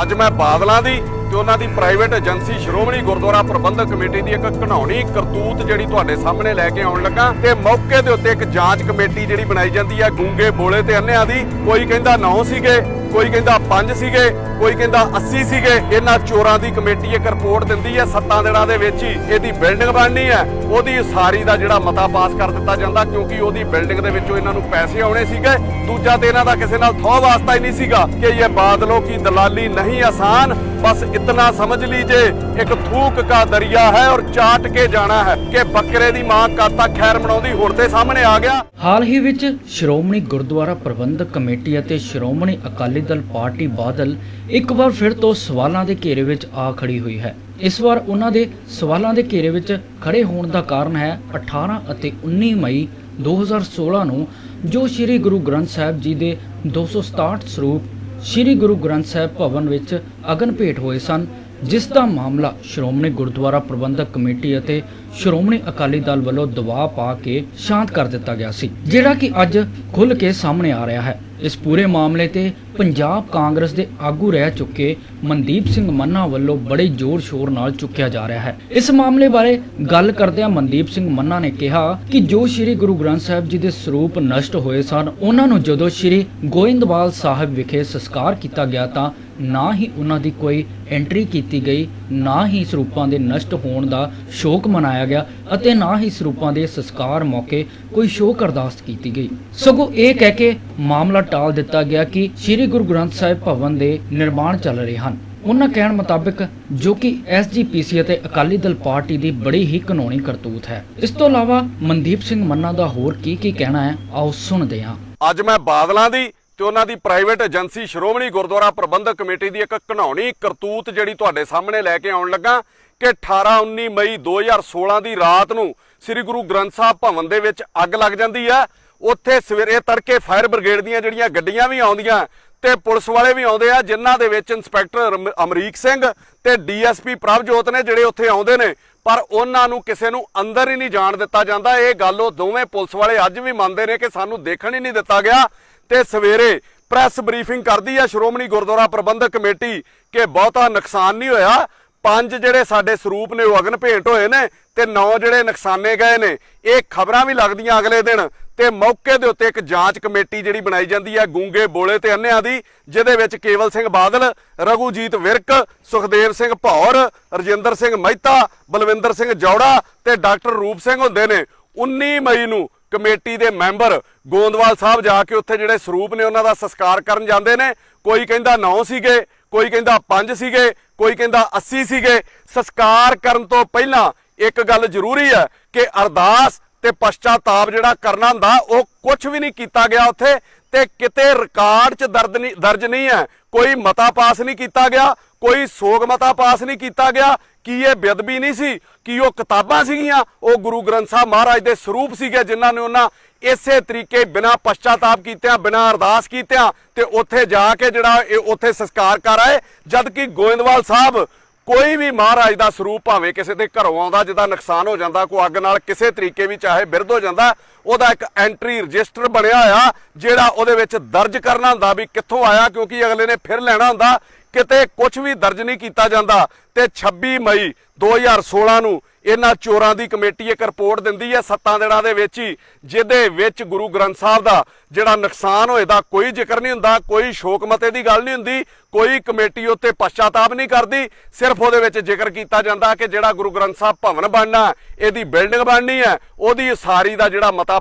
ਅੱਜ ਮੈਂ ਬਾਦਲਾਂ ਦੀ ਤੇ ਉਹਨਾਂ ਦੀ ਪ੍ਰਾਈਵੇਟ ਏਜੰਸੀ ਸ਼੍ਰੋਮਣੀ ਗੁਰਦੁਆਰਾ ਪ੍ਰਬੰਧਕ ਕਮੇਟੀ ਦੀ ਇੱਕ ਘਿਨਾਉਣੀ ਕਰਤੂਤ ਜਿਹੜੀ ਤੁਹਾਡੇ ਸਾਹਮਣੇ ਲੈ ਕੇ ਆਉਣ ਲੱਗਾ ਤੇ ਮੌਕੇ ਦੇ ਉੱਤੇ ਇੱਕ ਜਾਂਚ ਕਮੇਟੀ ਜਿਹੜੀ ਬਣਾਈ ਜਾਂਦੀ ਹੈ ਗੂੰਗੇ ਬੋਲੇ ਤੇ ਅੰਨਿਆਂ ਦੀ। ਕੋਈ ਕਹਿੰਦਾ 9 ਸੀਗੇ, ਕੋਈ ਕਹਿੰਦਾ 5 ਸੀਗੇ, ਕੋਈ ਕਹਿੰਦਾ 80 ਸੀਗੇ। ਇਹਨਾਂ ਚੋਰਾਂ ਦੀ ਕਮੇਟੀ ਇੱਕ ਰਿਪੋਰਟ ਦਿੰਦੀ ਹੈ 7 ਦਿਨਾਂ ਦੇ ਵਿੱਚ ਹੀ ਇਹਦੀ ਬਿਲਡਿੰਗ ਬਣਨੀ ਹੈ। ਉਹਦੀ ਉਸਾਰੀ ਦਾ ਜਿਹੜਾ ਮਤਾ ਪਾਸ ਕਰ ਦਿੱਤਾ ਜਾਂਦਾ ਕਿਉਂਕਿ ਉਹਦੀ ਬਿਲਡਿੰਗ ਦੇ ਵਿੱਚੋਂ ਇਹਨਾਂ ਨੂੰ ਪੈਸੇ ਆਉਣੇ ਸੀਗੇ। ਦੂਜਾ ਤੇ ਇਹਨਾਂ ਦਾ ਕਿਸੇ ਨਾਲ ਥੋ ਵਾਸਤਾ ਹੀ ਨਹੀਂ ਸੀਗਾ ਕਿ ਇਹ ਬਾਦਲੋं की दलाली नहीं आसान, बस इतना समझ लीजिए एक थूक का दरिया है और चाट के जाना है कि बकरे दी मां कद तक खैर मनाउंदी हुण ते सामने आ गया। हाल ही विच श्रोमणी गुरुद्वारा प्रबंधक कमेटी ਅਤੇ ਸ਼੍ਰੋਮਣੀ ਅਕਾਲੀ ਦਲ ਪਾਰਟੀ ਬਾਦਲ ਇੱਕ ਵਾਰ ਫਿਰ ਤੋਂ ਸਵਾਲਾਂ ਦੇ ਘੇਰੇ ਵਿੱਚ ਆ ਖੜੀ ਹੋਈ ਹੈ। ਇਸ ਵਾਰ ਉਹਨਾਂ ਦੇ ਸਵਾਲਾਂ ਦੇ ਘੇਰੇ ਵਿੱਚ ਖੜੇ ਹੋਣ ਦਾ ਕਾਰਨ ਹੈ 18 ਅਤੇ 19 ਮਈ 2016 ਨੂੰ ਜੋ ਸ੍ਰੀ ਗੁਰੂ ਗ੍ਰੰਥ ਸਾਹਿਬ ਜੀ ਦੇ 267 ਸਰੂਪ ਸ੍ਰੀ ਗੁਰੂ ਗ੍ਰੰਥ ਸਾਹਿਬ ਭਵਨ ਵਿੱਚ ਅਗਨ ਭੇਟ ਹੋਏ ਸਨ, ਜਿਸ ਦਾ ਮਾਮਲਾ ਸ਼੍ਰੋਮਣੀ ਗੁਰਦੁਆਰਾ ਪ੍ਰਬੰਧਕ ਕਮੇਟੀ ਅਤੇ ਸ਼੍ਰੋਮਣੀ ਅਕਾਲੀ ਦਲ ਵੱਲੋਂ ਦਬਾਅ ਪਾ ਕੇ ਸ਼ਾਂਤ ਕਰ ਦਿੱਤਾ ਗਿਆ ਸੀ, ਜਿਹੜਾ ਕਿ ਅੱਜ ਖੁੱਲ੍ਹ ਕੇ ਸਾਹਮਣੇ ਆ ਰਿਹਾ ਹੈ। ਇਸ ਪੂਰੇ ਮਾਮਲੇ ਤੇ ਪੰਜਾਬ ਕਾਂਗਰਸ ਦੇ ਆਗੂ ਰਹਿ ਚੁੱਕੇ ਮਨਦੀਪ ਸਿੰਘ ਮੰਨਾ ਵੱਲੋਂ ਬੜੇ ਜ਼ੋਰ ਸ਼ੋਰ ਨਾਲ ਚੁੱਕਿਆ ਜਾ ਰਿਹਾ ਹੈ। ਇਸ ਮਾਮਲੇ ਬਾਰੇ ਗੱਲ ਕਰਦਿਆਂ ਮਨਦੀਪ ਸਿੰਘ ਮੰਨਾ ਨੇ ਕਿਹਾ ਕਿ ਜੋ ਸ੍ਰੀ ਗੁਰੂ ਗ੍ਰੰਥ ਸਾਹਿਬ ਜੀ ਦੇ ਸਰੂਪ ਨਸ਼ਟ ਹੋਏ ਸਨ, ਉਹਨਾਂ ਨੂੰ ਜਦੋਂ ਸ੍ਰੀ ਗੋਇੰਦਵਾਲ ਸਾਹਿਬ ਵਿਖੇ ਸੰਸਕਾਰ ਕੀਤਾ ਗਿਆ ਤਾਂ ਨਾ ਹੀ ਉਹਨਾਂ ਦੀ ਕੋਈ ਐਂਟਰੀ ਕੀਤੀ ਗਈ, ਨਾ ਹੀ ਸਰੂਪਾਂ ਦੇ ਨਸ਼ਟ ਹੋਣ ਦਾ ਸ਼ੋਕ ਮਨਾਇਆ ਗਿਆ ਅਤੇ ਨਾ ਹੀ ਸਰੂਪਾਂ ਦੇ ਸੰਸਕਾਰ ਮੌਕੇ ਕੋਈ ਸ਼ੋਕ ਅਰਦਾਸ ਕੀਤੀ ਗਈ। ਸਗੋਂ ਇਹ ਕਹਿ ਕੇ ਮਾਮਲਾ ਟਾਲ ਦਿੱਤਾ ਗਿਆ ਕਿ ਸ੍ਰੀ ਗੁਰੂ ਗ੍ਰੰਥ ਸਾਹਿਬ ਭਵਨ ਦੇ ਨਿਰਮਾਣ ਚੱਲ ਰਹੇ ਹਨ। ਉਹਨਾਂ ਕਹਿਣ ਮੁਤਾਬਕ ਜੋ ਕਿ SGPC ਅਤੇ ਅਕਾਲੀ ਦਲ ਪਾਰਟੀ ਦੀ ਬੜੀ ਹੀ ਕਾਨੂੰਨੀ ਕਰਤੂਤ ਹੈ। ਇਸ ਤੋਂ ਇਲਾਵਾ ਮਨਦੀਪ ਸਿੰਘ ਮੰਨਾ ਦਾ ਹੋਰ ਕੀ ਕਹਿਣਾ ਹੈ, ਆਓ ਸੁਣਦੇ ਹਾਂ। ਅੱਜ ਮੈਂ ਬਾਦਲਾਂ ਦੀ ਤੇ ਉਹਨਾਂ ਦੀ ਪ੍ਰਾਈਵੇਟ ਏਜੰਸੀ ਸ਼੍ਰੋਮਣੀ ਗੁਰਦੁਆਰਾ ਪ੍ਰਬੰਧਕ ਕਮੇਟੀ ਦੀ ਇੱਕ ਘਿਨਾਉਣੀ ਕਰਤੂਤ ਜਿਹੜੀ ਤੁਹਾਡੇ ਸਾਹਮਣੇ ਲੈ ਕੇ ਆਉਣ ਲੱਗਾ ਕਿ 18-19 ਮਈ 2016 ਦੀ ਰਾਤ ਨੂੰ ਸ੍ਰੀ ਗੁਰੂ ਗ੍ਰੰਥ ਸਾਹਿਬ ਭਵਨ ਦੇ ਵਿੱਚ ਅੱਗ ਲੱਗ ਜਾਂਦੀ ਹੈ। ਉੱਥੇ ਸਵੇਰੇ ਤੜਕੇ ਫਾਇਰ ਬ੍ਰਿਗੇਡ ਦੀਆਂ ਜਿਹੜੀਆਂ ਗੱਡੀਆਂ ਵੀ ਆਉਂਦੀਆਂ ਤੇ ਪੁਲਿਸ ਵਾਲੇ ਵੀ ਆਉਂਦੇ ਆ, ਜਿਨ੍ਹਾਂ ਦੇ ਵਿੱਚ ਇੰਸਪੈਕਟਰ ਅਮਰੀਕ ਸਿੰਘ ਤੇ DSP ਪ੍ਰਭਜੋਤ ਨੇ ਜਿਹੜੇ ਉੱਥੇ ਆਉਂਦੇ ਨੇ, ਪਰ ਉਹਨਾਂ ਨੂੰ ਕਿਸੇ ਨੂੰ ਅੰਦਰ ਹੀ ਨਹੀਂ ਜਾਣ ਦਿੱਤਾ ਜਾਂਦਾ। ਇਹ ਗੱਲ ਉਹ ਦੋਵੇਂ ਪੁਲਿਸ ਵਾਲੇ ਅੱਜ ਵੀ ਮੰਨਦੇ ਨੇ ਕਿ ਸਾਨੂੰ ਦੇਖਣ ਹੀ ਨਹੀਂ ਦਿੱਤਾ ਗਿਆ। ਤੇ ਸਵੇਰੇ ਪ੍ਰੈਸ ਬਰੀਫਿੰਗ ਕਰਦੀ ਹੈ ਸ਼੍ਰੋਮਣੀ ਗੁਰਦੁਆਰਾ ਪ੍ਰਬੰਧਕ ਕਮੇਟੀ ਕਿ ਬਹੁਤਾ ਨੁਕਸਾਨ ਨਹੀਂ ਹੋਇਆ। 5 ਜਿਹੜੇ ਸਾਡੇ ਸਰੂਪ ਨੇ ਉਹ ਅਗਨ ਭੇਂਟ ਹੋਏ ਨੇ ਤੇ 9 ਜਿਹੜੇ ਨੁਕਸਾਨੇ ਗਏ ਨੇ। ਇਹ ਖਬਰਾਂ ਵੀ ਲੱਗਦੀਆਂ ਅਗਲੇ ਦਿਨ ਤੇ ਮੌਕੇ ਦੇ ਉੱਤੇ ਇੱਕ ਜਾਂਚ ਕਮੇਟੀ ਜਿਹੜੀ ਬਣਾਈ ਜਾਂਦੀ ਹੈ ਗੂੰਗੇ ਬੋਲੇ ਤੇ ਅੰਨਿਆਂ ਦੀ, ਜਿਹਦੇ ਵਿੱਚ ਕੇਵਲ ਸਿੰਘ ਬਾਦਲ, ਰਘੂਜੀਤ ਵਿਰਕ, ਸੁਖਦੇਵ ਸਿੰਘ ਭੌਰ, ਰਜਿੰਦਰ ਸਿੰਘ ਮਹਿਤਾ, ਬਲਵਿੰਦਰ ਸਿੰਘ ਜੌੜਾ ਤੇ ਡਾਕਟਰ ਰੂਪ ਸਿੰਘ ਹੁੰਦੇ ਨੇ। 19 ਮਈ ਨੂੰ ਕਮੇਟੀ ਦੇ ਮੈਂਬਰ ਗੋਇੰਦਵਾਲ ਸਾਹਿਬ ਜਾ ਕੇ ਉੱਥੇ ਜਿਹੜੇ ਸਰੂਪ ਨੇ ਉਹਨਾਂ ਦਾ ਸੰਸਕਾਰ ਕਰਨ ਜਾਂਦੇ ਨੇ। ਕੋਈ ਕਹਿੰਦਾ 9 ਸੀਗੇ, ਕੋਈ ਕਹਿੰਦਾ 5 ਸੀਗੇ, ਕੋਈ ਕਹਿੰਦਾ 80 ਸੀਗੇ। ਸੰਸਕਾਰ ਕਰਨ ਤੋਂ ਪਹਿਲਾਂ ਇੱਕ ਗੱਲ ਜ਼ਰੂਰੀ ਹੈ ਕਿ ਅਰਦਾਸ ਤੇ ਪਛਤਾਤਾਪ ਜਿਹੜਾ ਕਰਨਾ ਹੁੰਦਾ ਉਹ ਕੁਝ ਵੀ ਨਹੀਂ ਕੀਤਾ ਗਿਆ ਉੱਥੇ, ਤੇ ਕਿਤੇ ਰਿਕਾਰਡ 'ਚ ਦਰਜ ਨਹੀਂ ਹੈ। ਕੋਈ ਮਤਾ ਪਾਸ ਨਹੀਂ ਕੀਤਾ ਗਿਆ, ਕੋਈ ਸੋਗ ਮਤਾ ਪਾਸ ਨਹੀਂ ਕੀਤਾ ਗਿਆ। ਕੀ ਇਹ ਬੇਅਦਬੀ ਨਹੀਂ ਸੀ? ਕੀ ਉਹ ਕਿਤਾਬਾਂ ਸੀਗੀਆਂ? ਉਹ ਗੁਰੂ ਗ੍ਰੰਥ ਸਾਹਿਬ ਮਹਾਰਾਜ ਦੇ ਸਰੂਪ ਸੀਗੇ ਜਿਨ੍ਹਾਂ ਨੇ ਉਹਨਾਂ ਇਸੇ ਤਰੀਕੇ ਬਿਨਾਂ ਪਛਤਾਤਾਪ ਕੀਤਿਆਂ, ਬਿਨਾਂ ਅਰਦਾਸ ਕੀਤਿਆਂ ਤੇ ਉੱਥੇ ਜਾ ਕੇ ਜਿਹੜਾ ਉੱਥੇ ਸੰਸਕਾਰ ਕਰ ਆਏ। ਜਦ ਕਿ ਗੋਇੰਦਵਾਲ ਸਾਹਿਬ ਕੋਈ ਵੀ ਮਹਾਰਾਜ ਦਾ ਸਰੂਪ ਭਾਵੇਂ ਕਿਸੇ ਦੇ ਘਰੋਂ ਆਉਂਦਾ ਜਿਹਦਾ ਨੁਕਸਾਨ ਹੋ ਜਾਂਦਾ, ਕੋਈ ਅੱਗ ਨਾਲ ਕਿਸੇ ਤਰੀਕੇ ਵੀ ਚਾਹੇ ਬਿਰਧ ਹੋ ਜਾਂਦਾ, ਉਹਦਾ ਇੱਕ ਐਂਟਰੀ ਰਜਿਸਟਰ ਬਣਿਆ ਹੋਇਆ ਜਿਹੜਾ ਉਹਦੇ ਵਿੱਚ ਦਰਜ ਕਰਨਾ ਹੁੰਦਾ ਵੀ ਕਿੱਥੋਂ ਆਇਆ, ਕਿਉਂਕਿ ਅਗਲੇ ਨੇ ਫਿਰ ਲੈਣਾ ਹੁੰਦਾ। ਕਿਤੇ ਕੁਝ ਵੀ ਦਰਜ ਨਹੀਂ ਕੀਤਾ ਜਾਂਦਾ। ਤੇ 26 ਮਈ 2016 ਨੂੰ ਇਹਨਾਂ ਚੋਰਾਂ ਦੀ ਕਮੇਟੀ ਇੱਕ ਰਿਪੋਰਟ ਦਿੰਦੀ ਹੈ 7 ਦਿਨਾਂ ਦੇ ਵਿੱਚ ਹੀ, ਜਿਹਦੇ ਵਿੱਚ ਗੁਰੂ ਗ੍ਰੰਥ ਸਾਹਿਬ ਦਾ ਜਿਹੜਾ ਨੁਕਸਾਨ ਹੋਏ ਦਾ ਕੋਈ ਜ਼ਿਕਰ ਨਹੀਂ ਹੁੰਦਾ, ਕੋਈ ਸ਼ੋਕ ਮਤੇ ਦੀ ਗੱਲ ਨਹੀਂ ਹੁੰਦੀ, ਕੋਈ ਕਮੇਟੀ ਉੱਤੇ ਪਛਤਾਤਾਪ ਨਹੀਂ ਕਰਦੀ। ਸਿਰਫ ਉਹਦੇ ਵਿੱਚ ਜ਼ਿਕਰ ਕੀਤਾ ਜਾਂਦਾ ਕਿ ਜਿਹੜਾ ਗੁਰੂ ਗ੍ਰੰਥ ਸਾਹਿਬ ਭਵਨ ਬਣਨਾ, ਇਹਦੀ ਬਿਲਡਿੰਗ ਬਣਨੀ ਹੈ, ਉਹਦੀ ਉਸਾਰੀ ਦਾ ਜਿਹੜਾ ਮਤਾ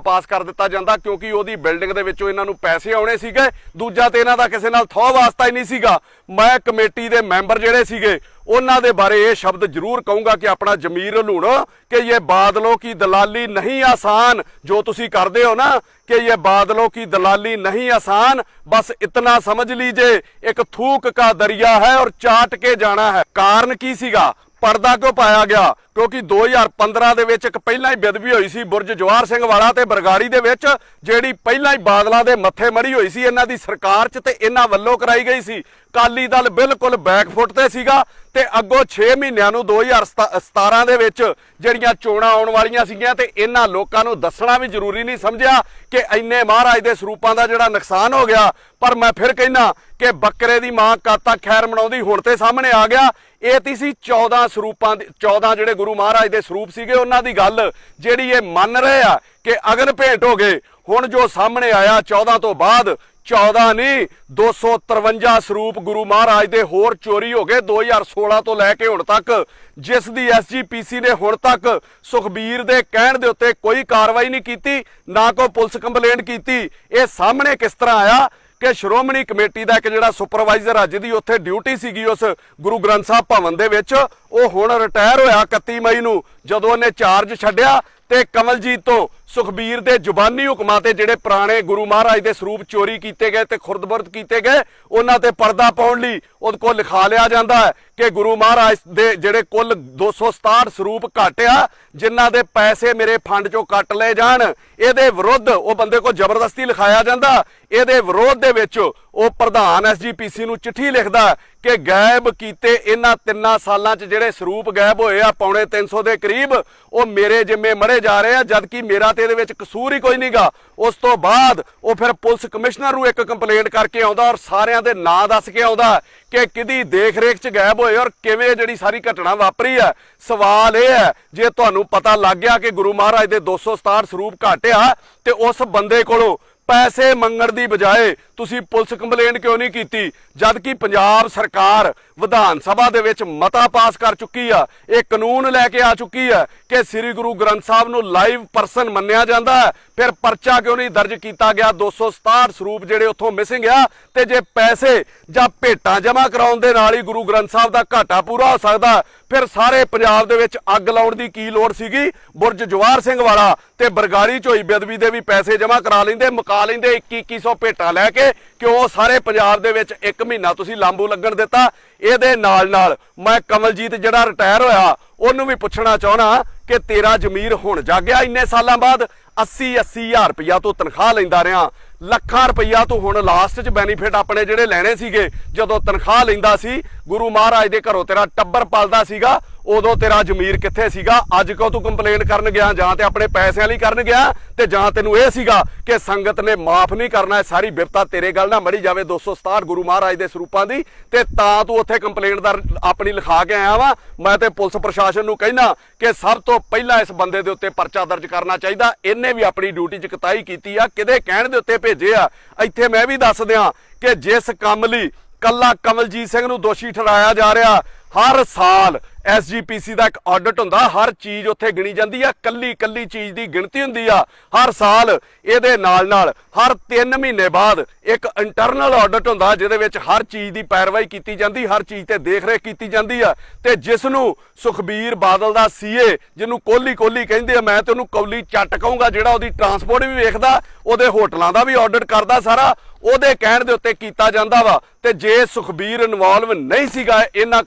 ਪਾਸ ਕਰ ਦਿੱਤਾ ਜਾਂਦਾ ਕਿਉਂਕਿ ਉਹਦੀ ਬਿਲਡਿੰਗ ਦੇ ਵਿੱਚੋਂ ਇਹਨਾਂ ਨੂੰ ਪੈਸੇ ਆਉਣੇ ਸੀਗੇ। ਦੂਜਾ ਤੇ ਇਹਨਾਂ ਦਾ ਕਿਸੇ ਨਾਲ ਥੋ ਵਾਸਤਾ ਹੀ ਨਹੀਂ ਸੀਗਾ। ਮੈਂ ਕਮੇਟੀ ਦੇ ਮੈਂਬਰ ਜਿਹੜੇ ਸੀਗੇ ਉਹਨਾਂ ਦੇ ਬਾਰੇ ਇਹ ਸ਼ਬਦ ਜ਼ਰੂਰ ਕਹੂੰਗਾ ਕਿ ਆਪਣਾ ਜ਼ਮੀਰ ਹਲੂਣੋ ਕਿ ਇਹ ਬਾਦਲੋं की दलाली नहीं आसान, जो तुसी करते हो ना कि ये बादलों की दलाली नहीं आसान, बस इतना समझ लीजिए एक थूक का दरिया है और चाट के जाना है। कारण की सीगा? पर्दा क्यों पाया गया? क्योंकि 2015 ਦੇ ਵਿੱਚ ਇੱਕ ਪਹਿਲਾਂ ਹੀ ਬੇਅਦਬੀ ਹੋਈ ਸੀ ਬੁਰਜ ਜਵਾਹਰ ਸਿੰਘ ਵਾਲਾ ਤੇ ਬਰਗਾੜੀ ਦੇ ਵਿੱਚ, ਜਿਹੜੀ ਪਹਿਲਾਂ ਹੀ ਬਾਦਲਾਂ ਦੇ ਮੱਥੇ ਮੜੀ ਹੋਈ ਸੀ ਇਹਨਾਂ ਦੀ ਸਰਕਾਰ 'ਚ ਤੇ ਇਹਨਾਂ ਵੱਲੋਂ ਕਰਾਈ ਗਈ ਸੀ। ਅਕਾਲੀ ਦਲ ਬਿਲਕੁਲ ਬੈਕਫੁੱਟ ਤੇ ਸੀਗਾ ਤੇ ਅੱਗੋਂ 6 ਮਹੀਨਿਆਂ ਨੂੰ 2017 ਦੇ ਵਿੱਚ ਜਿਹੜੀਆਂ ਚੋਣਾਂ ਆਉਣ ਵਾਲੀਆਂ ਸੀਗੀਆਂ ਤੇ ਇਹਨਾਂ ਲੋਕਾਂ ਨੂੰ ਦੱਸਣਾ ਵੀ ਜ਼ਰੂਰੀ ਨਹੀਂ ਸਮਝਿਆ ਕਿ ਇੰਨੇ ਮਹਾਰਾਜ ਦੇ ਸਰੂਪਾਂ ਦਾ ਜਿਹੜਾ ਨੁਕਸਾਨ ਹੋ ਗਿਆ। ਪਰ ਮੈਂ ਫਿਰ ਕਹਿਣਾ ਕਿ ਬੱਕਰੇ ਦੀ ਮਾਂ ਕਦ ਤੱਕ ਖੈਰ ਮਨਾਉਂਦੀ, ਹੁਣ ਤੇ ਸਾਹਮਣੇ ਆ ਗਿਆ। ਇਹ ਤੀ ਸੀ 14 ਸਰੂਪਾਂ ਦੇ 14 ਜਿਹੜੇ ਗੁਰੂ ਮਹਾਰਾਜ ਦੇ ਸਰੂਪ ਸੀਗੇ ਉਹਨਾਂ ਦੀ ਗੱਲ ਜਿਹੜੀ ਇਹ ਮੰਨ ਰਹੇ ਆ ਕਿ ਅਗਨ ਭੇਂਟ ਹੋ ਗਏ। ਹੁਣ ਜੋ ਸਾਹਮਣੇ ਆਇਆ 14 ਤੋਂ ਬਾਅਦ 14 ਨਹੀਂ 253 ਸਰੂਪ ਗੁਰੂ ਮਹਾਰਾਜ ਦੇ ਹੋਰ ਚੋਰੀ ਹੋ ਗਏ 2016 ਤੋਂ ਲੈ ਕੇ ਹੁਣ ਤੱਕ, ਜਿਸ ਦੀ SGPC ਨੇ ਹੁਣ ਤੱਕ ਸੁਖਬੀਰ ਦੇ ਕਹਿਣ ਦੇ ਉੱਤੇ ਕੋਈ ਕਾਰਵਾਈ ਨਹੀਂ ਕੀਤੀ, ਨਾ ਕੋਈ ਪੁਲਿਸ ਕੰਪਲੇਂਟ ਕੀਤੀ। ਇਹ ਸਾਹਮਣੇ ਕਿਸ ਤਰ੍ਹਾਂ ਆਇਆ ਕਿ ਸ਼੍ਰੋਮਣੀ ਕਮੇਟੀ ਦਾ ਇੱਕ ਜਿਹੜਾ ਸੁਪਰਵਾਈਜ਼ਰ ਅੱਜ ਦੀ ਉੱਥੇ ਡਿਊਟੀ ਸੀਗੀ ਉਸ ਗੁਰੂ ਗ੍ਰੰਥ ਸਾਹਿਬ ਭਵਨ ਦੇ ਵਿੱਚ, ਉਹ ਹੁਣ ਰਿਟਾਇਰ ਹੋਇਆ 31 ਮਈ ਨੂੰ ਜਦੋਂ ਉਹਨੇ ਚਾਰਜ ਛੱਡਿਆ ਤੇ ਕਮਲਜੀਤ ਤੋਂ ਸੁਖਬੀਰ ਦੇ ਜ਼ੁਬਾਨੀ ਹੁਕਮਾਂ ਤੇ ਜਿਹੜੇ ਪੁਰਾਣੇ ਗੁਰੂ ਮਹਾਰਾਜ ਦੇ ਸਰੂਪ ਚੋਰੀ ਕੀਤੇ ਗਏ ਤੇ ਖੁਰਦਬੁਰਦ ਕੀਤੇ ਗਏ ਉਹਨਾਂ ਤੇ ਪਰਦਾ ਪਾਉਣ ਲਈ ਉਹਦੇ ਕੋਲ ਲਿਖਾ ਲਿਆ ਜਾਂਦਾ ਹੈ ਕਿ ਗੁਰੂ ਮਹਾਰਾਜ ਦੇ ਜਿਹੜੇ ਕੁੱਲ 267 ਸਰੂਪ ਘੱਟ ਆ ਜਿਨ੍ਹਾਂ ਦੇ ਪੈਸੇ ਮੇਰੇ ਫੰਡ ਚੋਂ ਕੱਟ ਲਏ ਜਾਣ, ਇਹਦੇ ਵਿਰੁੱਧ ਉਹ ਬੰਦੇ ਕੋਲ ਜ਼ਬਰਦਸਤੀ ਲਿਖਾਇਆ ਜਾਂਦਾ। ਇਹਦੇ ਵਿਰੋਧ ਦੇ ਵਿੱਚ ਉਹ ਪ੍ਰਧਾਨ SGPC ਨੂੰ ਚਿੱਠੀ ਲਿਖਦਾ ਕਿ ਗਾਇਬ ਕੀਤੇ ਇਹਨਾਂ 3 ਸਾਲਾਂ 'ਚ ਜਿਹੜੇ ਸਰੂਪ ਗਾਇਬ ਹੋਏ ਆ ਪੌਣੇ 300 ਦੇ ਕਰੀਬ, ਉਹ ਮੇਰੇ ਜਿੰਮੇ ਮੜੇ ਜਾ ਰਹੇ ਆ, ਜਦਕਿ ਮੇਰਾ ਤੇ ਇਹਦੇ ਵਿੱਚ ਕਸੂਰ ਹੀ ਕੋਈ ਨਹੀਂਗਾ। ਉਸ ਤੋਂ ਬਾਅਦ ਉਹ ਫਿਰ ਪੁਲਿਸ ਕਮਿਸ਼ਨਰ ਨੂੰ ਇੱਕ ਕੰਪਲੇਂਟ ਕਰਕੇ ਆਉਂਦਾ ਔਰ ਸਾਰਿਆਂ ਦੇ ਨਾਂ ਦੱਸ ਕੇ ਆਉਂਦਾ ਕਿ ਕਿਹਦੀ ਦੇਖ ਰੇਖ 'ਚ ਗਾਇਬ ਹੋਏ ਔਰ ਕਿਵੇਂ ਜਿਹੜੀ ਸਾਰੀ ਘਟਨਾ ਵਾਪਰੀ ਹੈ। ਸਵਾਲ ਇਹ ਹੈ ਜੇ ਤੁਹਾਨੂੰ ਪਤਾ ਲੱਗ ਗਿਆ ਕਿ ਗੁਰੂ ਮਹਾਰਾਜ ਦੇ 267 ਸਰੂਪ ਘੱਟ ਆ ਤੇ ਉਸ ਬੰਦੇ ਕੋਲੋਂ ਪੈਸੇ ਮੰਗਣ ਦੀ ਬਜਾਏ ਤੁਸੀਂ ਪੁਲਿਸ ਕੰਪਲੇਂਟ ਕਿਉਂ ਨਹੀਂ ਕੀਤੀ, ਜਦ ਕਿ ਪੰਜਾਬ ਸਰਕਾਰ ਵਿਧਾਨ ਸਭਾ ਦੇ ਵਿੱਚ ਮਤਾ ਪਾਸ ਕਰ ਚੁੱਕੀ ਆ, ਇਹ ਕਾਨੂੰਨ ਲੈ ਕੇ ਆ ਚੁੱਕੀ ਹੈ ਕਿ ਸ੍ਰੀ ਗੁਰੂ ਗ੍ਰੰਥ ਸਾਹਿਬ ਨੂੰ ਲਾਈਵ ਪਰਸਨ ਮੰਨਿਆ ਜਾਂਦਾ ਹੈ। ਫਿਰ ਪਰਚਾ ਕਿਉਂ ਨਹੀਂ ਦਰਜ ਕੀਤਾ ਗਿਆ 267 ਸਰੂਪ ਜਿਹੜੇ ਉੱਥੋਂ ਮਿਸਿੰਗ ਆ? ਤੇ ਜੇ ਪੈਸੇ ਜਾਂ ਭੇਟਾਂ ਜਮ੍ਹਾਂ ਕਰਾਉਣ ਦੇ ਨਾਲ ਹੀ ਗੁਰੂ ਗ੍ਰੰਥ ਸਾਹਿਬ ਦਾ ਘਾਟਾ ਪੂਰਾ ਹੋ ਸਕਦਾ, ਫਿਰ ਸਾਰੇ ਪੰਜਾਬ ਦੇ ਵਿੱਚ ਅੱਗ ਲਾਉਣ ਦੀ ਕੀ ਲੋੜ ਸੀਗੀ? ਬੁਰਜ ਜਵਾਹਰ ਸਿੰਘ ਵਾਲਾ ਤੇ ਬਰਗਾੜੀ ਝੋਈ ਬੇਅਦਬੀ ਦੇ ਵੀ ਪੈਸੇ ਜਮ੍ਹਾਂ ਕਰਾ ਲੈਂਦੇ, ਮੁਕਾ ਲੈਂਦੇ 2100 ਭੇਟਾਂ ਲੈ ਕੇ, ਕਿਉਂ ਸਾਰੇ ਪੰਜਾਬ ਦੇ ਵਿੱਚ 1 ਮਹੀਨਾ ਤੁਸੀਂ ਲਾਂਬੂ ਲੱਗਣ ਦਿੱਤਾ? ਇਹਦੇ ਨਾਲ ਮੈਂ ਕਮਲਜੀਤ ਜਿਹੜਾ ਰਿਟਾਇਰ ਹੋਇਆ ਉਹਨੂੰ ਵੀ ਪੁੱਛਣਾ ਚਾਹਣਾ ਕਿ ਤੇਰਾ ਜ਼ਮੀਰ ਹੁਣ ਜਾਗਿਆ? ਇੰਨੇ ਸਾਲਾਂ ਬਾਅਦ 80 ਹਜ਼ਾਰ ਰੁਪਇਆ ਤੋਂ ਤਨਖਾਹ ਲੈਂਦਾ ਰਿਹਾ, ਲੱਖਾਂ ਰੁਪਈਆ ਤੂੰ ਹੁਣ ਲਾਸਟ 'ਚ ਬੈਨੀਫਿਟ ਆਪਣੇ ਜਿਹੜੇ ਲੈਣੇ ਸੀਗੇ ਜਦੋਂ ਤਨਖਾਹ ਲੈਂਦਾ ਸੀ, ਗੁਰੂ ਮਹਾਰਾਜ ਦੇ ਘਰੋਂ ਤੇਰਾ ਟੱਬਰ ਪਲਦਾ ਸੀਗਾ, ਉਦੋਂ ਤੇਰਾ ਜ਼ਮੀਰ ਕਿੱਥੇ ਸੀਗਾ? ਅੱਜ ਕਿਉਂ ਤੂੰ ਕੰਪਲੇਂਟ ਕਰਨ ਗਿਆ? ਜਾਂ ਤੇ ਆਪਣੇ ਪੈਸਿਆਂ ਲਈ ਕਰਨ ਗਿਆ ਤੇ ਜਾਂ ਤੈਨੂੰ ਇਹ ਸੀਗਾ ਕਿ ਸੰਗਤ ਨੇ ਮਾਫ ਨਹੀਂ ਕਰਨਾ, ਸਾਰੀ ਬਿਪਤਾ ਤੇਰੇ ਗੱਲ ਨਾ ਮੜੀ ਜਾਵੇ 267 ਗੁਰੂ ਮਹਾਰਾਜ ਦੇ ਸਰੂਪਾਂ ਦੀ, ਤੇ ਤਾਂ ਤੂੰ ਉੱਥੇ ਕੰਪਲੇਂਟ ਦਾ ਆਪਣੀ ਲਿਖਾ ਕੇ ਆਇਆ ਵਾ। ਮੈਂ ਤੇ ਪੁਲਿਸ ਪ੍ਰਸ਼ਾਸਨ ਨੂੰ ਕਹਿਣਾ ਕਿ ਸਭ ਤੋਂ ਪਹਿਲਾਂ ਇਸ ਬੰਦੇ ਦੇ ਉੱਤੇ ਪਰਚਾ ਦਰਜ ਕਰਨਾ ਚਾਹੀਦਾ। ਇਹਨੇ ਵੀ ਆਪਣੀ ਡਿਊਟੀ 'ਚ ਕੁਤਾਹੀ ਕੀਤੀ ਆ, ਕਿਹਦੇ ਕਹਿਣ ਦੇ ਉੱਤੇ ਭੇਜੇ ਆ। ਇੱਥੇ ਮੈਂ ਵੀ ਦੱਸ ਦਿਆਂ ਕਿ ਜਿਸ ਕੰਮ ਲਈ ਕੱਲਾ ਕਮਲਜੀਤ ਸਿੰਘ ਨੂੰ ਦੋਸ਼ੀ ਠਹਿਰਾਇਆ ਜਾ ਰਿਹਾ, ਹਰ ਸਾਲ SGPC ਦਾ ਇੱਕ ਆਡਿਟ ਹੁੰਦਾ, ਹਰ ਚੀਜ਼ ਉੱਥੇ ਗਿਣੀ ਜਾਂਦੀ ਆ, ਕੱਲੀ ਚੀਜ਼ ਦੀ ਗਿਣਤੀ ਹੁੰਦੀ ਆ ਹਰ ਸਾਲ। ਇਹਦੇ ਨਾਲ ਹਰ 3 ਮਹੀਨੇ ਬਾਅਦ ਇੱਕ ਇੰਟਰਨਲ ਆਡਿਟ ਹੁੰਦਾ ਜਿਹਦੇ ਵਿੱਚ ਹਰ ਚੀਜ਼ ਦੀ ਪੈਰਵਾਈ ਕੀਤੀ ਜਾਂਦੀ, ਹਰ ਚੀਜ਼ ਤੇ ਦੇਖ ਰੇਖ ਕੀਤੀ ਜਾਂਦੀ ਆ। ਤੇ ਜਿਸ ਨੂੰ ਸੁਖਬੀਰ ਬਾਦਲ ਦਾ CA ਜਿਹਨੂੰ ਕੋਹਲੀ ਕਹਿੰਦੇ ਆ, ਮੈਂ ਤੇ ਉਹਨੂੰ ਕੌਲੀ ਚੱਟ ਕਹੂੰਗਾ, ਜਿਹੜਾ ਉਹਦੀ ਟਰਾਂਸਪੋਰਟ ਵੀ ਵੇਖਦਾ, ਉਹਦੇ ਹੋਟਲਾਂ ਦਾ ਵੀ ਆਡਿਟ ਕਰਦਾ ਸਾਰਾ, ਉਹਦੇ ਕਹਿਣ ਦੇ ਉੱਤੇ ਕੀਤਾ ਜਾਂਦਾ ਵਾ। ਤੇ ਜੇ ਸੁਖਬੀਰ ਇਨਵੋਲਵ ਨਹੀਂ ਸੀਗਾ